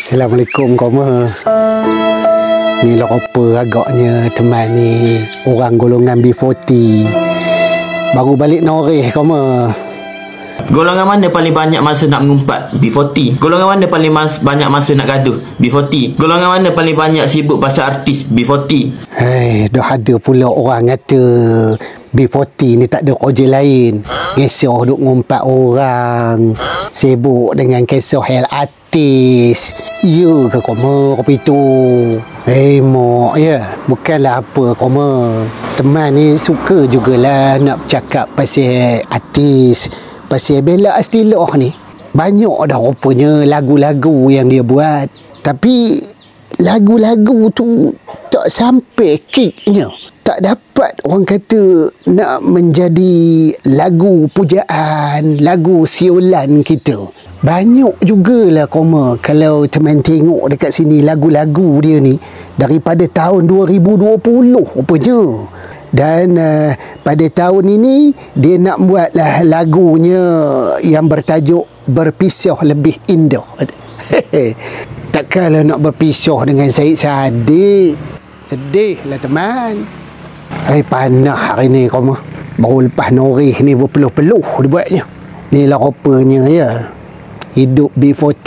Assalamualaikum koma. Ni lah apa agaknya teman ni orang golongan B40. Baru balik Noreh koma. Golongan mana paling banyak masa nak mengumpat? B40. Golongan mana paling banyak masa nak gaduh? B40. Golongan mana paling banyak sibuk pasal artis? B40. Dah ada pula orang kata B40 ni tak ada kerja lain. Kisah duk ngumpat orang, sibuk dengan kisah hal artis. Ya ke koma kopi tu? Mak ya, bukanlah apa koma. Teman ni suka jugalah nak bercakap pasal artis, pasal Bella Astillah ni. Banyak dah rupanya lagu-lagu yang dia buat, tapi lagu-lagu tu tak sampai kicknya. Tak dapat orang kata nak menjadi lagu pujaan, lagu siulan kita. Banyak jugalah koma kalau teman tengok dekat sini lagu-lagu dia ni daripada tahun 2020 rupanya. Dan pada tahun ini dia nak buatlah lagunya yang bertajuk Berpisah Lebih Indah. Takkanlah nak berpisah dengan Syed Saddiq. Sedih lah teman. Panah hari ni koma. Baru lepas Noreh ni berpeluh-peluh dibuatnya. Ni lah rupanya ya. Hidup B40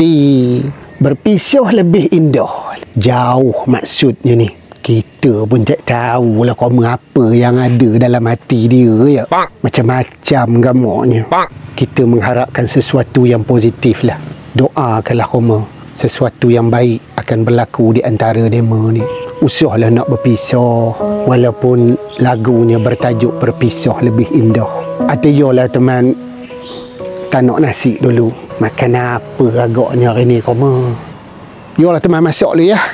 berpisah lebih indah. Jauh maksudnya ni. Kita pun tak tahulah koma apa yang ada dalam hati dia ya. Macam-macam gambarnya. Kita mengharapkan sesuatu yang positif lah. Doakanlah koma sesuatu yang baik akan berlaku di antara dema ni. Usahlah nak berpisah walaupun lagunya bertajuk Berpisah Lebih Indah. Atau yolah teman, tak nak nasi dulu. Makan apa agaknya hari ni koma? Yolah teman, masak dulu ya.